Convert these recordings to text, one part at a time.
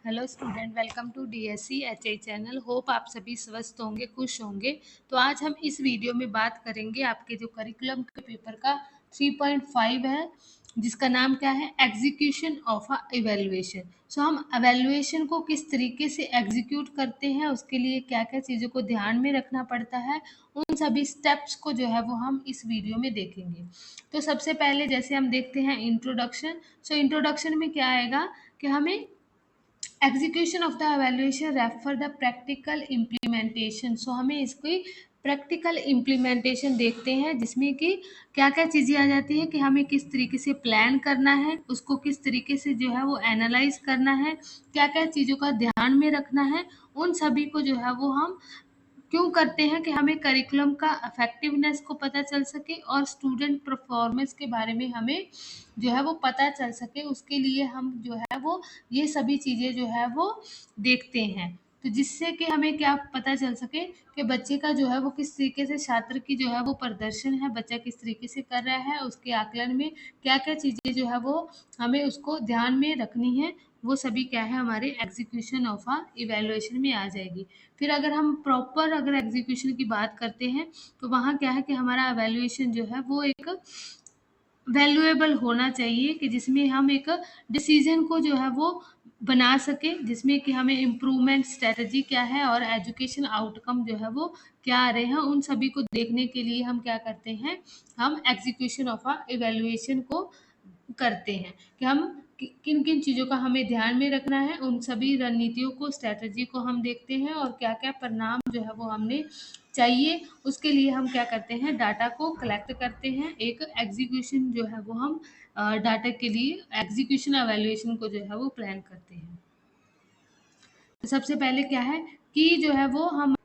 Hello student, welcome to DSC HI channel. Hope आप सभी स्वस्थ होंगे, खुश होंगे। तो आज हम इस वीडियो में बात करेंगे आपके जो करिकुलम के पेपर का 3.5 है, जिसका नाम क्या है, एग्जीक्यूशन ऑफ अ इवेल्युएशन। सो हम एवेल्युएशन को किस तरीके से एग्जीक्यूट करते हैं, उसके लिए क्या क्या चीज़ों को ध्यान में रखना पड़ता है, उन सभी स्टेप्स को जो है वो हम इस वीडियो में देखेंगे। तो सबसे पहले जैसे हम देखते हैं इंट्रोडक्शन। सो इंट्रोडक्शन में क्या आएगा कि हमें execution of the evaluation refer the practical implementation. So हमें इसकी प्रैक्टिकल इम्प्लीमेंटेशन देखते हैं, जिसमें कि क्या क्या चीज़ें आ जाती है कि हमें किस तरीके से प्लान करना है, उसको किस तरीके से जो है वो एनालाइज करना है, क्या क्या चीज़ों का ध्यान में रखना है, उन सभी को जो है वो हम क्यों करते हैं कि हमें करिकुलम का इफेक्टिवनेस को पता चल सके और स्टूडेंट परफॉर्मेंस के बारे में हमें जो है वो पता चल सके। उसके लिए हम जो है वो ये सभी चीज़ें जो है वो देखते हैं, तो जिससे कि हमें क्या पता चल सके कि बच्चे का जो है वो किस तरीके से, छात्र की जो है वो प्रदर्शन है, बच्चा किस तरीके से कर रहा है, उसके आकलन में क्या क्या चीज़ें जो है वो हमें उसको ध्यान में रखनी है, वो सभी क्या है हमारे एग्जीक्यूशन ऑफ आ इवेलुएशन में आ जाएगी। फिर अगर हम प्रॉपर अगर एग्जीक्यूशन की बात करते हैं, तो वहाँ क्या है कि हमारा एवेल्युएशन जो है वो एक वैल्यूएबल होना चाहिए, कि जिसमें हम एक डिसीजन को जो है वो बना सके, जिसमें कि हमें इम्प्रूवमेंट स्ट्रेटजी क्या है और एजुकेशन आउटकम जो है वो क्या आ रहे हैं, उन सभी को देखने के लिए हम क्या करते हैं, हम एग्जीक्यूशन ऑफ अ इवेल्युएशन को करते हैं कि हम किन किन चीज़ों का हमें ध्यान में रखना है, उन सभी रणनीतियों को, स्ट्रैटेजी को हम देखते हैं और क्या क्या परिणाम जो है वो हमने चाहिए, उसके लिए हम क्या करते हैं, डाटा को कलेक्ट करते हैं। एक एग्जीक्यूशन जो है वो हम डाटा के लिए एग्जीक्यूशन एवेल्युएशन को जो है वो प्लान करते हैं। तो सबसे पहले क्या है कि जो है वो हम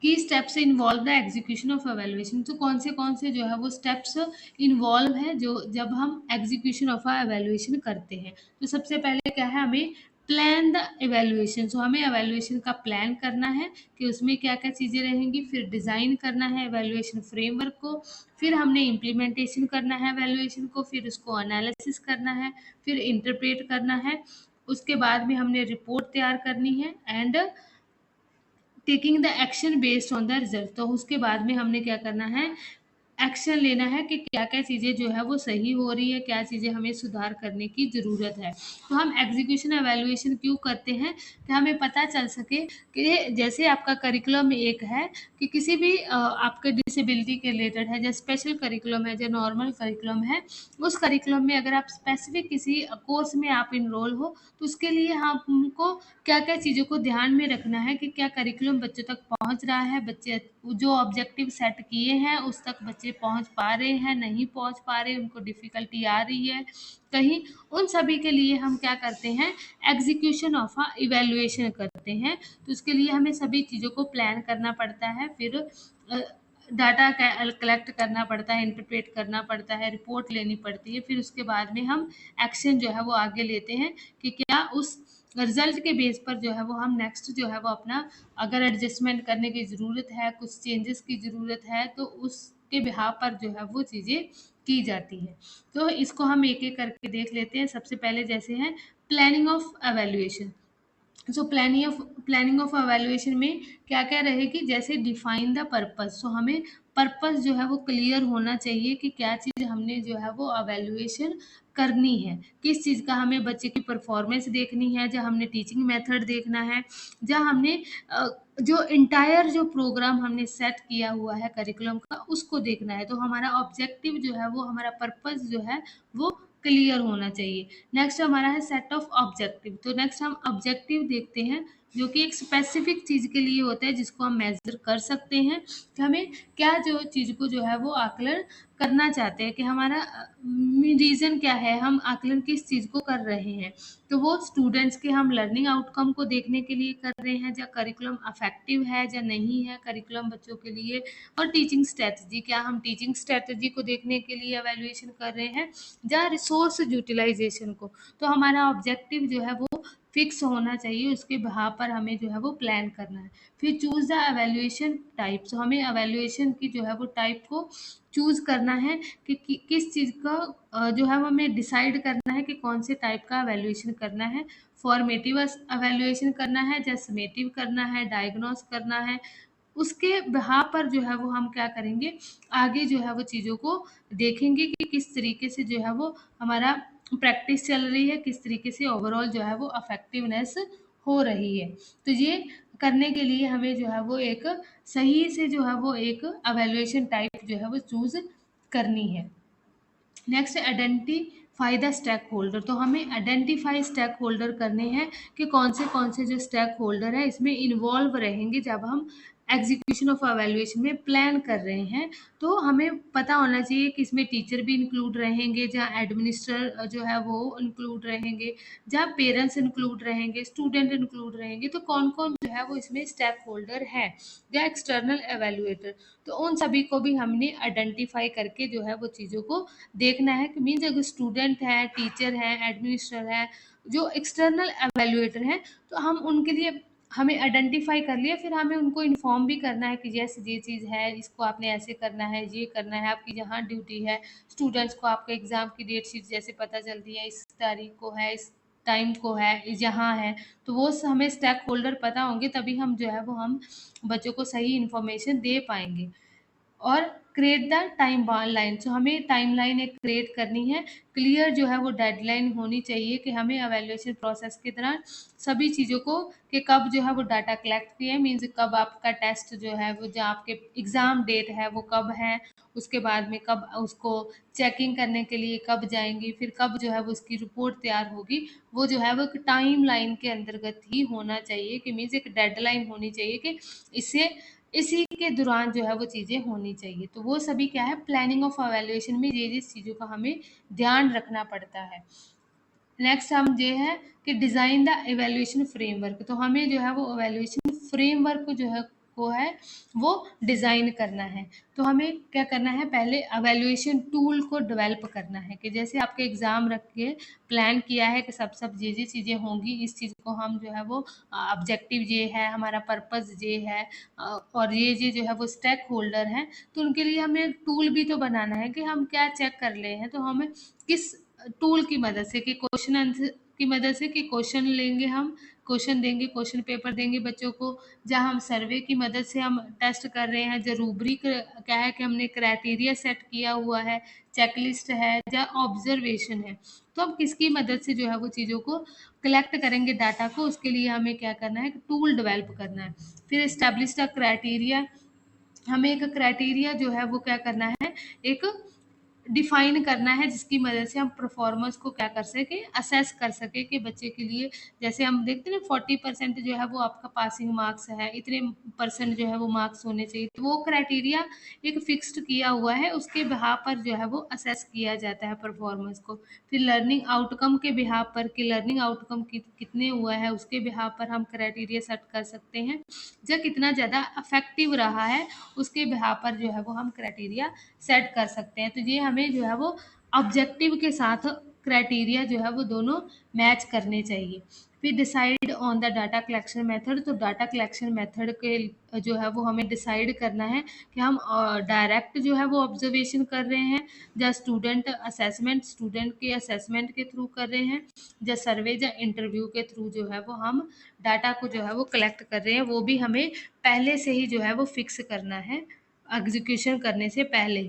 की steps involve the execution of evaluation. तो कौन से जो है वो स्टेप्स इन्वॉल्व है जो जब हम एग्जीक्यूशन ऑफ एवेल्युएशन करते हैं। तो सबसे पहले क्या है, हमें प्लान द एवेल्युएशन। सो हमें एवेल्युएशन का प्लान करना है कि उसमें क्या क्या चीज़ें रहेंगी, फिर डिज़ाइन करना है एवेल्युएशन फ्रेमवर्क को, फिर हमने इम्प्लीमेंटेशन करना है एवेल्युएशन को, फिर उसको एनालिसिस करना है, फिर इंटरप्रेट करना है, उसके बाद में हमने रिपोर्ट तैयार करनी है and taking the action based on the result. तो उसके बाद में हमने क्या करना है, एक्शन लेना है कि क्या क्या चीज़ें जो है वो सही हो रही है, क्या चीज़ें हमें सुधार करने की ज़रूरत है। तो हम एग्जीक्यूशन एवेल्युएशन क्यों करते हैं कि हमें पता चल सके कि जैसे आपका करिकुलम एक है कि किसी भी आपके डिसेबिलिटी के रिलेटेड है, जो स्पेशल करिकुलम है, जो नॉर्मल करिकुलम है, उस करिकुलम में अगर आप स्पेसिफिक किसी कोर्स में आप इनरोल हो, तो उसके लिए हमको क्या क्या चीज़ों को ध्यान में रखना है कि क्या करिकुलम बच्चों तक पहुंच रहा है, बच्चे जो ऑब्जेक्टिव सेट किए हैं उस तक बच्चे पहुंच पा रहे हैं, नहीं पहुंच पा रहे, उनको डिफ़िकल्टी आ रही है कहीं, उन सभी के लिए हम क्या करते हैं, एग्जीक्यूशन ऑफ अ इवेल्युएशन करते हैं। तो उसके लिए हमें सभी चीज़ों को प्लान करना पड़ता है, फिर डाटा कलेक्ट करना पड़ता है, इंटरप्रेट करना पड़ता है, रिपोर्ट लेनी पड़ती है, फिर उसके बाद में हम एक्शन जो है वो आगे लेते हैं कि क्या उस रिजल्ट के बेस पर जो है वो हम नेक्स्ट जो है वो अपना, अगर एडजस्टमेंट करने की ज़रूरत है, कुछ चेंजेस की ज़रूरत है, तो उसके बिहाव पर जो है वो चीज़ें की जाती है। तो इसको हम एक एक करके देख लेते हैं। सबसे पहले जैसे है planning of evaluation. So planning of evaluation में क्या क्या रहेगी, जैसे डिफाइन द पर्पस। सो हमें पर्पस जो है वो क्लियर होना चाहिए कि क्या चीज़ हमने जो है वो एवेल्युएशन करनी है, किस चीज़ का हमें बच्चे की परफॉर्मेंस देखनी है, जहाँ हमने टीचिंग मेथड देखना है, जहाँ हमने जो इंटायर जो प्रोग्राम हमने सेट किया हुआ है करिकुलम का, उसको देखना है। तो हमारा ऑब्जेक्टिव जो है वो, हमारा पर्पस जो है वो क्लियर होना चाहिए। नेक्स्ट हमारा है सेट ऑफ ऑब्जेक्टिव। तो नेक्स्ट हम ऑब्जेक्टिव देखते हैं, जो कि एक स्पेसिफिक चीज़ के लिए होता है, जिसको हम मेजर कर सकते हैं कि हमें क्या जो चीज़ को जो है वो आकलन करना चाहते हैं, कि हमारा रीज़न क्या है, हम आकलन किस चीज़ को कर रहे हैं। तो वो स्टूडेंट्स के हम लर्निंग आउटकम को देखने के लिए कर रहे हैं, या करिकुलम अफेक्टिव है या नहीं है करिकुलम बच्चों के लिए, और टीचिंग स्ट्रेटजी, क्या हम टीचिंग स्ट्रेटजी को देखने के लिए एवेल्युएशन कर रहे हैं, या रिसोर्स यूटिलाइजेशन को। तो हमारा ऑब्जेक्टिव जो है वो फिक्स होना चाहिए, उसके बिहाव पर हमें जो है वो प्लान करना है। फिर चूज़ द एवेल्युएशन टाइप। सो हमें एवेल्युएशन की जो है वो टाइप को चूज़ करना है कि किस चीज़ का जो है वो हमें डिसाइड करना है कि कौन से टाइप का एवेल्युएशन करना है। फॉर्मेटिव एवेल्युएशन करना है या समेटिव करना है, डायग्नोस करना है, उसके बिहाफ पर जो है वो हम क्या करेंगे, आगे जो है वो चीज़ों को देखेंगे कि किस तरीके से जो है वो हमारा प्रैक्टिस चल रही है, किस तरीके से ओवरऑल जो है वो इफेक्टिवनेस हो रही है। तो ये करने के लिए हमें जो है वो एक सही से जो है वो एक एवेल्युएशन टाइप जो है वो चूज़ करनी है। Next identify the stakeholder, तो हमें आइडेंटिफाई स्टेक होल्डर करने हैं कि कौन से जो स्टेक होल्डर है इसमें इन्वॉल्व रहेंगे जब हम एग्जीक्यूशन ऑफ एवेल्युएशन में प्लान कर रहे हैं। तो हमें पता होना चाहिए कि इसमें टीचर भी इंक्लूड रहेंगे, जहाँ एडमिनिस्ट्रेटर जो है वो इंक्लूड रहेंगे, जहाँ पेरेंट्स इंक्लूड रहेंगे, स्टूडेंट इंक्लूड रहेंगे, तो कौन कौन जो है वो इसमें स्टेक होल्डर है या एक्सटर्नल एवेल्युएटर। तो उन सभी को भी हमने आइडेंटिफाई करके जो है वो चीज़ों को देखना है कि मीन्स अगर स्टूडेंट है, टीचर है, एडमिनिस्ट्रेटर है, जो एक्सटर्नल एवेल्युएटर हैं, तो हम उनके लिए हमें आइडेंटिफाई कर लिया, फिर हमें उनको इन्फॉर्म भी करना है कि यस ये चीज़ है, इसको आपने ऐसे करना है, ये करना है, आपकी यहाँ ड्यूटी है। स्टूडेंट्स को आपके एग्ज़ाम की डेट शीट जैसे पता चलती है, इस तारीख को है, इस टाइम को है, यहाँ है, तो वो हमें स्टेक होल्डर पता होंगे, तभी हम जो है वो हम बच्चों को सही इन्फॉर्मेशन दे पाएंगे। और क्रिएट द टाइम लाइन, तो हमें टाइम लाइन एक क्रिएट करनी है, क्लियर जो है वो डेडलाइन होनी चाहिए कि हमें एवेल्युएशन प्रोसेस के दौरान सभी चीज़ों को कि कब जो है वो डाटा कलेक्ट किया है, मीन्स कब आपका टेस्ट जो है वो जो आपके एग्ज़ाम डेट है वो कब है, उसके बाद में कब उसको चेकिंग करने के लिए कब जाएंगी, फिर कब जो है वो उसकी रिपोर्ट तैयार होगी, वो जो है वो एक टाइम लाइन के अंतर्गत ही होना चाहिए कि मीन्स एक डेडलाइन होनी चाहिए कि इससे इसी के दौरान जो है वो चीज़ें होनी चाहिए। तो वो सभी क्या है, प्लानिंग ऑफ एवेल्युएशन में ये चीज़ों का हमें ध्यान रखना पड़ता है। नेक्स्ट हम ये है कि डिज़ाइन द एवेल्युएशन फ्रेमवर्क, तो हमें जो है वो एवेल्युएशन फ्रेमवर्क जो है वो डिज़ाइन करना है। तो हमें क्या करना है, पहले एवेल्युएशन टूल को डेवलप करना है कि जैसे आपके एग्ज़ाम रख के प्लान किया है कि सब ये चीज़ें होंगी, इस चीज़ को हम जो है वो ऑब्जेक्टिव ये है, हमारा पर्पस ये है, और ये जो है वो स्टेक होल्डर हैं, तो उनके लिए हमें टूल भी तो बनाना है कि हम क्या चेक कर रहे हैं, तो हमें किस टूल की मदद से कि क्वेश्चन आंसर की मदद से कि क्वेश्चन लेंगे, हम क्वेश्चन देंगे, क्वेश्चन पेपर देंगे बच्चों को, जहाँ हम सर्वे की मदद से हम टेस्ट कर रहे हैं, जो रूब्रिक क्या है कि हमने क्राइटेरिया सेट किया हुआ है, चेकलिस्ट है या ऑब्जर्वेशन है, तो हम किसकी मदद से जो है वो चीज़ों को कलेक्ट करेंगे डाटा को, उसके लिए हमें क्या करना है, टूल डेवलप करना है। फिर इस्टेब्लिश द क्राइटेरिया, हमें एक क्राइटेरिया जो है वो क्या करना है, एक डिफाइन करना है, जिसकी मदद से हम परफॉर्मेंस को क्या कर सके, असेस कर सके कि बच्चे के लिए, जैसे हम देखते हैं 40% जो है वो आपका पासिंग मार्क्स है, इतने परसेंट जो है वो मार्क्स होने चाहिए, तो वो क्राइटेरिया एक फिक्स्ड किया हुआ है, उसके बिहाफ पर जो है वो असेस किया जाता है परफॉर्मेंस को। फिर लर्निंग आउटकम के बिहाफ पर कि लर्निंग आउटकम कितने हुआ है, उसके बिहाफ पर हम क्राइटेरिया सेट कर सकते हैं, जो कितना ज़्यादा अफेक्टिव रहा है उसके बिहाफ पर जो है वो हम क्राइटेरिया सेट कर सकते हैं। तो ये हमें जो है वो ऑब्जेक्टिव के साथ क्राइटेरिया जो है वो दोनों मैच करने चाहिए। फिर decide on the data collection method, तो डाटा कलेक्शन मेथड के जो है वो हमें डिसाइड करना है कि हम डायरेक्ट जो है वो ऑब्जर्वेशन कर रहे हैं, या स्टूडेंट के असेसमेंट के थ्रू कर रहे हैं, या सर्वे या इंटरव्यू के थ्रू जो है वो हम डाटा को जो है वो कलेक्ट कर रहे हैं, वो भी हमें पहले से ही जो है वो फिक्स करना है एग्जीक्यूशन करने से पहले।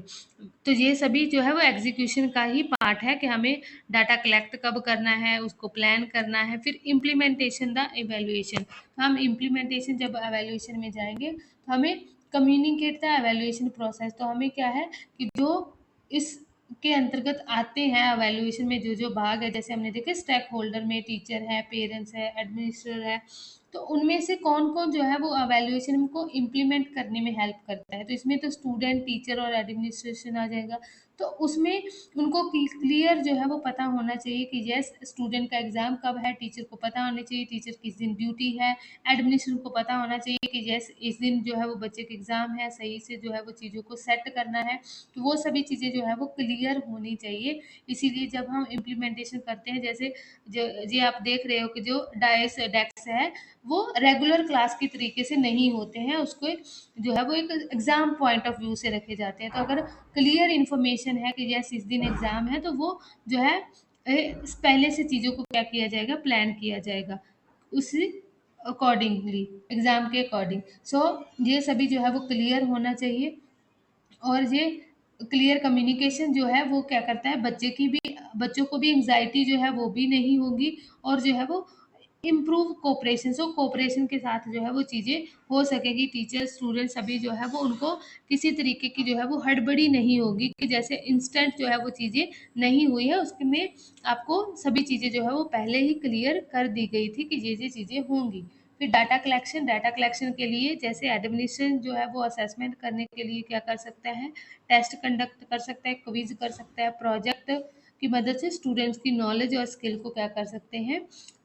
तो ये सभी जो है वो एग्जीक्यूशन का ही पार्ट है कि हमें डाटा कलेक्ट कब करना है, उसको प्लान करना है, फिर इम्प्लीमेंटेशन द एवेल्युएशन, तो हम इम्प्लीमेंटेशन जब एवेल्युएशन में जाएंगे तो हमें कम्युनिकेट द एवेल्युएशन प्रोसेस, तो हमें क्या है कि जो इस के अंतर्गत आते हैं एवेल्युएशन में जो भाग है, जैसे हमने देखे स्टेक होल्डर में टीचर है, पेरेंट्स है, एडमिनिस्ट्रेटर है, तो उनमें से कौन कौन जो है वो एवेल्युएशन को इम्प्लीमेंट करने में हेल्प करता है, तो इसमें तो स्टूडेंट, टीचर और एडमिनिस्ट्रेशन आ जाएगा। तो उसमें उनको क्लियर जो है वो पता होना चाहिए कि यस स्टूडेंट का एग्ज़ाम कब है, टीचर को पता होना चाहिए टीचर किस दिन ड्यूटी है, एडमिनिस्ट्रेशन को पता होना चाहिए कि यस इस दिन जो है वो बच्चे के एग्ज़ाम है, सही से जो है वो चीज़ों को सेट करना है, तो वो सभी चीज़ें जो है वो क्लियर होनी चाहिए। इसीलिए जब हम इम्प्लीमेंटेशन करते हैं, जैसे जो ये आप देख रहे हो कि जो डाइस डेस्क है वो रेगुलर क्लास की तरीके से नहीं होते हैं, उसको जो है वो एक एग्ज़ाम पॉइंट ऑफ व्यू से रखे जाते हैं। तो अगर क्लियर इन्फॉर्मेशन है कि यस इस दिन एग्ज़ाम है, तो वो जो है पहले से चीज़ों को क्या किया जाएगा, प्लान किया जाएगा उसी अकॉर्डिंगली, एग्ज़ाम के अकॉर्डिंग। सो ये सभी जो है वो क्लियर होना चाहिए। और ये क्लियर कम्युनिकेशन जो है वो क्या करता है, बच्चों को भी एंग्जाइटी जो है वो भी नहीं होगी, और जो है वो इम्प्रूव कोऑपरेशन, सो कोऑपरेशन के साथ जो है वो चीज़ें हो सकेगी। टीचर स्टूडेंट सभी जो है वो उनको किसी तरीके की जो है वो हड़बड़ी नहीं होगी कि जैसे इंस्टेंट जो है वो चीज़ें नहीं हुई है, उसमें आपको सभी चीज़ें जो है वो पहले ही क्लियर कर दी गई थी कि ये चीज़ें होंगी। फिर डाटा कलेक्शन के लिए जैसे एडमिनिस्ट्रेशन जो है वो असेसमेंट करने के लिए क्या कर सकता है, टेस्ट कंडक्ट कर सकता है, क्विज कर सकता है, प्रोजेक्ट की मदद से स्टूडेंट्स की नॉलेज और स्किल को क्या कर सकते हैं,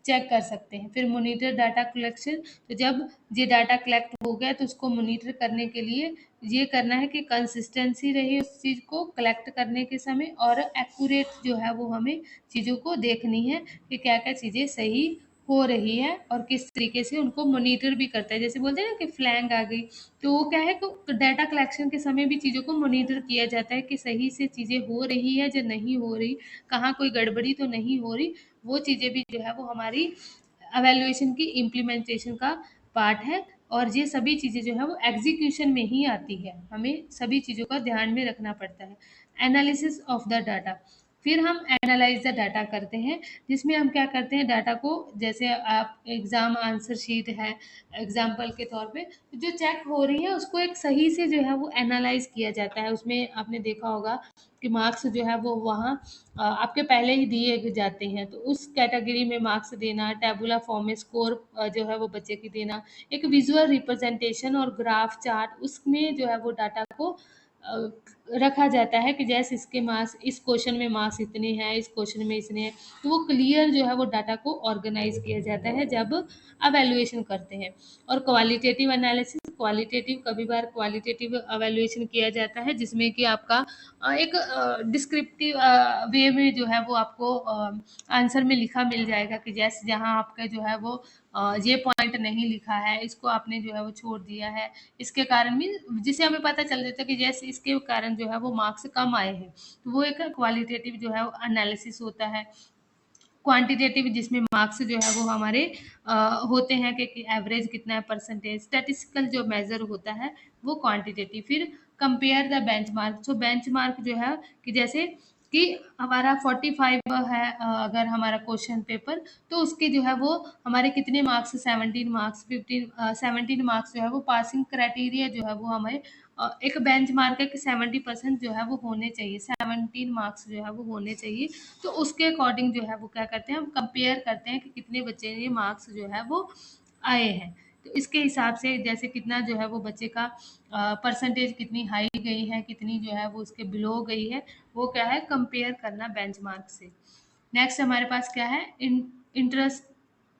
चेक कर सकते हैं। फिर मॉनिटर डाटा कलेक्शन, तो जब ये डाटा कलेक्ट हो गया तो उसको मॉनिटर करने के लिए ये करना है कि कंसिस्टेंसी रहे उस चीज़ को कलेक्ट करने के समय, और एक्यूरेट जो है वो हमें चीज़ों को देखनी है कि क्या क्या चीज़ें सही हो रही है और किस तरीके से उनको मॉनिटर भी करता है। जैसे बोलते हैं ना कि फ्लैंग आ गई, तो वो क्या है कि डाटा कलेक्शन के समय भी चीज़ों को मॉनिटर किया जाता है कि सही से चीज़ें हो रही है या नहीं हो रही, कहाँ कोई गड़बड़ी तो नहीं हो रही। वो चीज़ें भी जो है वो हमारी एवेल्युएशन की इम्प्लीमेंटेशन का पार्ट है, और ये सभी चीज़ें जो है वो एग्जीक्यूशन में ही आती है, हमें सभी चीज़ों का ध्यान में रखना पड़ता है। एनालिसिस ऑफ द डाटा, फिर हम एनालाइज द डाटा करते हैं, जिसमें हम क्या करते हैं, डाटा को जैसे आप एग्ज़ाम आंसर शीट है एग्जाम्पल के तौर पे, जो चेक हो रही है उसको एक सही से जो है वो एनालाइज किया जाता है। उसमें आपने देखा होगा कि मार्क्स जो है वो वहाँ आपके पहले ही दिए जाते हैं, तो उस कैटेगरी में मार्क्स देना, टैबुला फॉर्म में स्कोर जो है वो बच्चे की देना, एक विजुअल रिप्रेजेंटेशन और ग्राफ चार्ट उसमें जो है वो डाटा को रखा जाता है कि जैसे इसके मार्क्स, इस क्वेश्चन में मार्क्स इतने हैं, इस क्वेश्चन में इतने हैं, तो वो क्लियर जो है वो डाटा को ऑर्गेनाइज किया जाता है जब अवेल्युएशन करते हैं। और क्वालिटेटिव एनालिसिस, कभी बार क्वालिटेटिव अवेल्युएशन किया जाता है जिसमें कि आपका एक डिस्क्रिप्टिव वे में जो है वो आपको आंसर में लिखा मिल जाएगा कि जैसे जहाँ आपका जो है वो ये पॉइंट नहीं लिखा है, इसको आपने जो है वो छोड़ दिया है, इसके कारण भी, जिससे हमें पता चल जाता है कि जैसे इसके कारण जो है वो मार्क्स कम आए हैं, तो वो एक क्वालिटेटिव जो है एनालिसिस होता है। क्वांटिटेटिव, जिसमें मार्क्स जो है वो हमारे होते हैं कि एवरेज कितना है, परसेंटेज, स्टैटिस्टिकल जो मेजर होता है वो क्वांटिटेटिव। फिर compare the benchmark, so benchmark जो है कि जैसे कि हमारा 45 है अगर हमारा क्वेश्चन पेपर, तो उसके जो है वो हमारे कितने मार्क्स, 17 मार्क्स, 17 मार्क्स जो है वो पासिंग क्राइटेरिया जो है वो हमें एक बेंच मार्क है कि 70% जो है वो होने चाहिए, 17 मार्क्स जो है वो होने चाहिए। तो उसके अकॉर्डिंग जो है वो क्या करते हैं, हम कंपेयर करते हैं कि कितने बच्चे ने मार्क्स जो है वो आए हैं। तो इसके हिसाब से जैसे कितना जो है वो बच्चे का परसेंटेज कितनी हाई गई है, कितनी जो है वो उसके बिलो गई है, वो क्या है, कंपेयर करना बेंचमार्क से। नेक्स्ट हमारे पास क्या है, इंटरेस्ट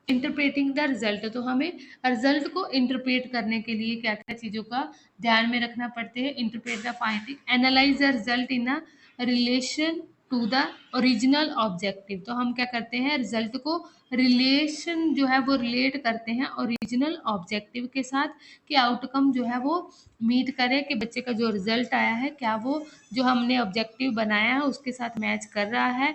इंटरप्रेटिंग द रिजल्ट, तो हमें रिजल्ट को इंटरप्रेट करने के लिए क्या क्या चीज़ों का ध्यान में रखना पड़ते हैं। Interpret the finding, analyse the result in a relation to the original objective, तो हम क्या करते हैं, रिजल्ट को रिलेशन जो है वो रिलेट करते हैं ओरिजिनल ऑब्जेक्टिव के साथ, कि आउटकम जो है वो मीट करे, कि बच्चे का जो रिजल्ट आया है क्या वो जो हमने ऑब्जेक्टिव बनाया है उसके साथ मैच कर रहा है।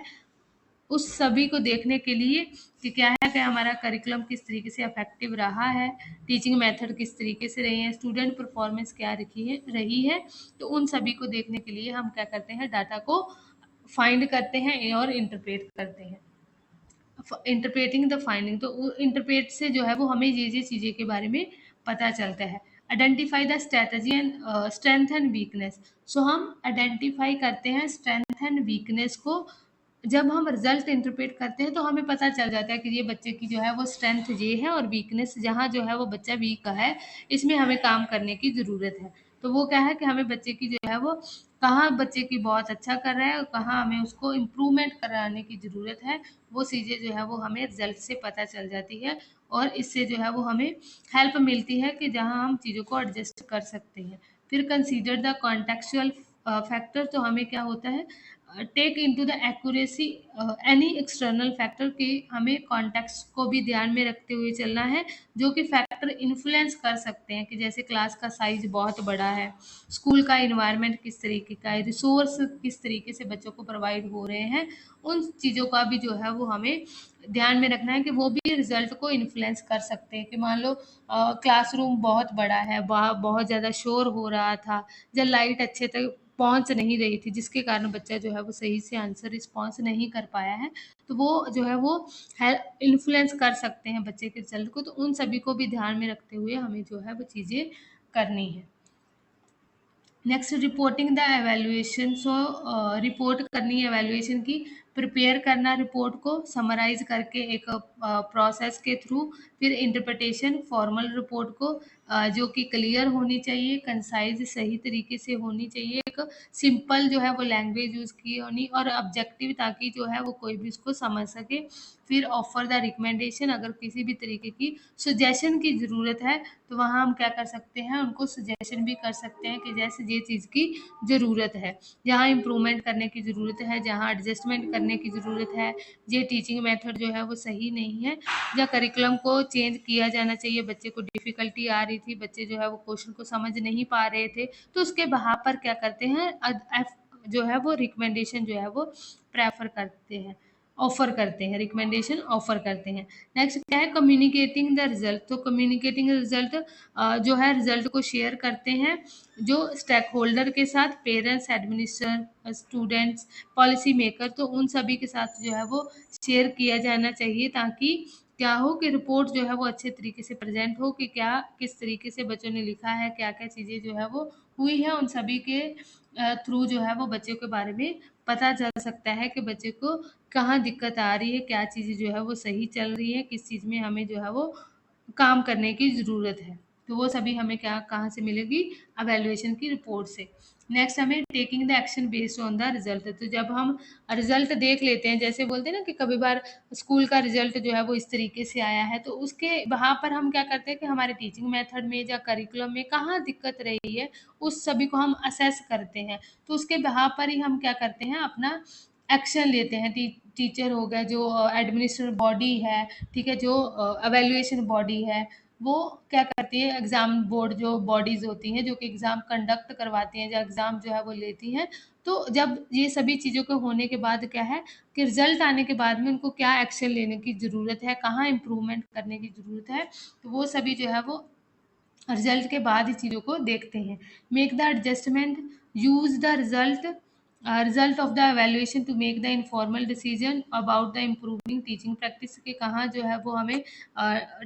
उस सभी को देखने के लिए कि क्या है कि हमारा करिकुलम किस तरीके से इफेक्टिव रहा है, टीचिंग मेथड किस तरीके से रही है, स्टूडेंट परफॉर्मेंस क्या रही है। तो उन सभी को देखने के लिए हम क्या करते हैं, डाटा को फाइंड करते हैं और इंटरप्रेट करते हैं। इंटरप्रेटिंग द फाइंडिंग, तो इंटरप्रेट से जो है वो हमें ये चीज़ें के बारे में पता चलता है। Identify the strategy and strength and weakness, so हम आइडेंटिफाई करते हैं स्ट्रेंथ एंड वीकनेस को। जब हम रिजल्ट इंटरप्रेट करते हैं तो हमें पता चल जाता है कि ये बच्चे की जो है वो स्ट्रेंथ ये है, और वीकनेस जहाँ जो है वो बच्चा वीक है, इसमें हमें काम करने की ज़रूरत है। तो वो क्या है कि हमें बच्चे की जो है वो कहाँ बच्चे की बहुत अच्छा कर रहा है और कहाँ हमें उसको इम्प्रूवमेंट कराने की ज़रूरत है, वो चीज़ें जो है वो हमें रिजल्ट से पता चल जाती है। और इससे जो है वो हमें हेल्प मिलती है कि जहाँ हम चीज़ों को एडजस्ट कर सकते हैं। फिर कंसीडर द कॉन्टेक्चुअल फैक्टर, तो हमें क्या होता है, take into the accuracy any external factor कि हमें कॉन्टेक्स्ट को भी ध्यान में रखते हुए चलना है, जो कि फैक्टर इन्फ्लुएंस कर सकते हैं, कि जैसे क्लास का साइज बहुत बड़ा है, स्कूल का इन्वायरमेंट किस तरीके का है, रिसोर्स किस तरीके से बच्चों को प्रोवाइड हो रहे हैं, उन चीज़ों का भी जो है वो हमें ध्यान में रखना है कि वो भी रिजल्ट को इन्फ्लुएंस कर सकते हैं। कि मान लो क्लासरूम बहुत बड़ा है, बहुत ज़्यादा शोर हो रहा था, या लाइट अच्छे तक पहुंच नहीं रही थी, जिसके कारण बच्चा जो है वो सही से आंसर रिस्पॉन्स नहीं कर पाया है, तो वो जो है वो इन्फ्लुएंस कर सकते हैं बच्चे के रिजल्ट को। तो उन सभी को भी ध्यान में रखते हुए हमें जो है वो चीज़ें करनी है। Next, reporting the evaluation. So report करनी है एवेल्युएशन की, प्रिपेयर करना रिपोर्ट को समराइज करके एक प्रोसेस के थ्रू, फिर इंटरप्रिटेशन फॉर्मल रिपोर्ट को जो कि क्लियर होनी चाहिए, कंसाइज सही तरीके से होनी चाहिए, एक सिंपल जो है वो लैंग्वेज यूज़ की होनी, और ऑब्जेक्टिव ताकि जो है वो कोई भी उसको समझ सके। फिर ऑफर द रिकमेंडेशन, अगर किसी भी तरीके की सजेशन की ज़रूरत है तो वहाँ हम क्या कर सकते हैं, उनको सजेशन भी कर सकते हैं कि जैसे ये चीज़ की ज़रूरत है, जहाँ इम्प्रूवमेंट करने की ज़रूरत है, जहाँ एडजस्टमेंट करने की ज़रूरत है, ये टीचिंग मेथड जो है वो सही नहीं है, या करिकुलम को चेंज किया जाना चाहिए, बच्चे को डिफ़िकल्टी आ रही थी, बच्चे जो है वो क्वेश्चन को समझ नहीं पा रहे थे, तो उसके बहाव पर क्या करते हैं, जो है वो रिकमेंडेशन जो है वो प्रेफर करते हैं, ऑफर करते हैं, रिकमेंडेशन ऑफर करते हैं। नेक्स्ट क्या है, कम्युनिकेटिंग द रिजल्ट। तो कम्युनिकेटिंग रिजल्ट जो है रिजल्ट को शेयर करते हैं जो स्टेक होल्डर के साथ, parents, administrator, students, policy maker, तो उन सभी के साथ जो है वो शेयर किया जाना चाहिए, ताकि क्या हो कि रिपोर्ट जो है वो अच्छे तरीके से प्रेजेंट हो, कि क्या किस तरीके से बच्चों ने लिखा है, क्या क्या चीज़ें जो है वो हुई है, उन सभी के थ्रू जो है वो बच्चे के बारे में पता चल सकता है कि बच्चे को कहाँ दिक्कत आ रही है, क्या चीज़ें जो है वो सही चल रही है, किस चीज़ में हमें जो है वो काम करने की ज़रूरत है। तो वो सभी हमें क्या कहाँ से मिलेगी, अवेल्युएशन की रिपोर्ट से। नेक्स्ट, हमें taking the action based on the result. तो जब हम रिजल्ट देख लेते हैं, जैसे बोलते हैं ना कि कभी बार स्कूल का रिजल्ट जो है वो इस तरीके से आया है, तो उसके वहाँ पर हम क्या करते हैं कि हमारे टीचिंग मेथड में या करिकुलम में कहाँ दिक्कत रही है, उस सभी को हम असेस करते हैं। तो उसके वहाँ पर ही हम क्या करते हैं, अपना एक्शन लेते हैं। टीचर हो गया, जो एडमिनिस्ट्रेटिव बॉडी है, ठीक है, जो एवेल्युएशन बॉडी है, वो क्या करती है, एग्ज़ाम बोर्ड जो बॉडीज़ होती हैं जो कि एग्ज़ाम कंडक्ट करवाती हैं या एग्ज़ाम जो है वो लेती हैं, तो जब ये सभी चीज़ों के होने के बाद क्या है कि रिज़ल्ट आने के बाद में उनको क्या एक्शन लेने की ज़रूरत है, कहाँ इम्प्रूवमेंट करने की ज़रूरत है, तो वो सभी जो है वो रिजल्ट के बाद ही चीज़ों को देखते हैं। Make the adjustment, use the result of the evaluation to make the informal decision about the improving teaching practice, के कहाँ जो है वो हमें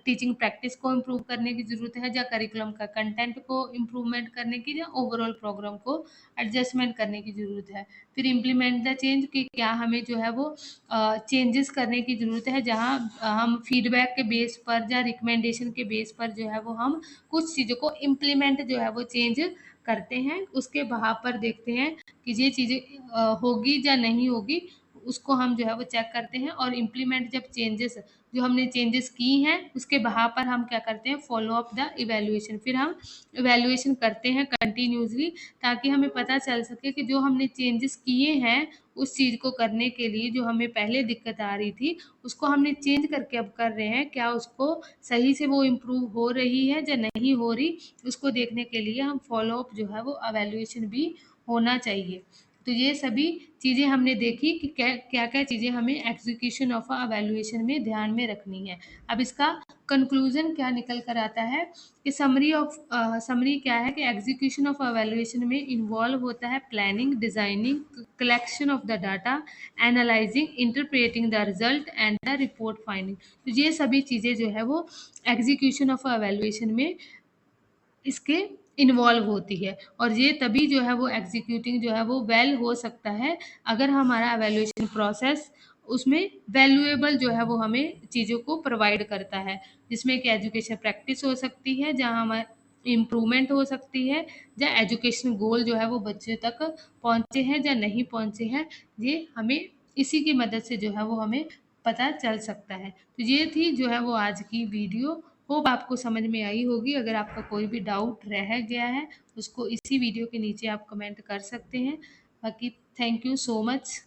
टीचिंग प्रैक्टिस को इम्प्रूव करने की ज़रूरत है, या करिकुलम का कंटेंट को इम्प्रूवमेंट करने की, या ओवरऑल प्रोग्राम को एडजस्टमेंट करने की ज़रूरत है। फिर इम्प्लीमेंट द चेंज, कि क्या हमें जो है वो चेंजेस करने की ज़रूरत है, जहाँ हम फीडबैक के बेस पर या रिकमेंडेशन के बेस पर जो है वो हम कुछ चीज़ों को इम्प्लीमेंट जो है वो चेंज करते हैं, उसके बहाव पर देखते हैं कि ये चीज़ें होगी या नहीं होगी, उसको हम जो है वो चेक करते हैं, और इम्प्लीमेंट जब चेंजेस जो हमने चेंजेस की हैं उसके बहाव पर हम क्या करते हैं, फॉलो अप द इवैल्यूएशन। फिर हम इवैल्यूएशन करते हैं कंटिन्यूसली, ताकि हमें पता चल सके कि जो हमने चेंजेस किए हैं उस चीज़ को करने के लिए, जो हमें पहले दिक्कत आ रही थी उसको हमने चेंज करके अब कर रहे हैं, क्या उसको सही से वो इम्प्रूव हो रही है या नहीं हो रही, उसको देखने के लिए हम फॉलो अप जो है वो इवैल्यूएशन भी होना चाहिए। तो ये सभी चीज़ें हमने देखी कि क्या क्या चीज़ें हमें एग्जीक्यूशन ऑफ इवैल्यूएशन में ध्यान में रखनी है। अब इसका कंक्लूजन क्या निकल कर आता है कि समरी क्या है कि एग्जीक्यूशन ऑफ इवैल्यूएशन में इन्वॉल्व होता है planning, designing, collection of the data, analysing, interpreting the result and the report finding. तो ये सभी चीज़ें जो है वो एग्जीक्यूशन ऑफ इवैल्यूएशन में इसके इन्वॉल्व होती है, और ये तभी जो है वो एग्जीक्यूटिंग जो है वो वेल हो सकता है अगर हमारा एवेल्यूएशन प्रोसेस उसमें वैल्यूएबल जो है वो हमें चीज़ों को प्रोवाइड करता है, जिसमें कि एजुकेशन प्रैक्टिस हो सकती है, जहाँ हमारे इम्प्रूवमेंट हो सकती है, या एजुकेशन गोल जो है वो बच्चे तक पहुँचे हैं या नहीं पहुँचे हैं, ये हमें इसी की मदद से जो है वो हमें पता चल सकता है। तो ये थी जो है वो आज की वीडियो, होप आपको समझ में आई होगी। अगर आपका कोई भी डाउट रह गया है उसको इसी वीडियो के नीचे आप कमेंट कर सकते हैं। बाकी थैंक यू सो मच।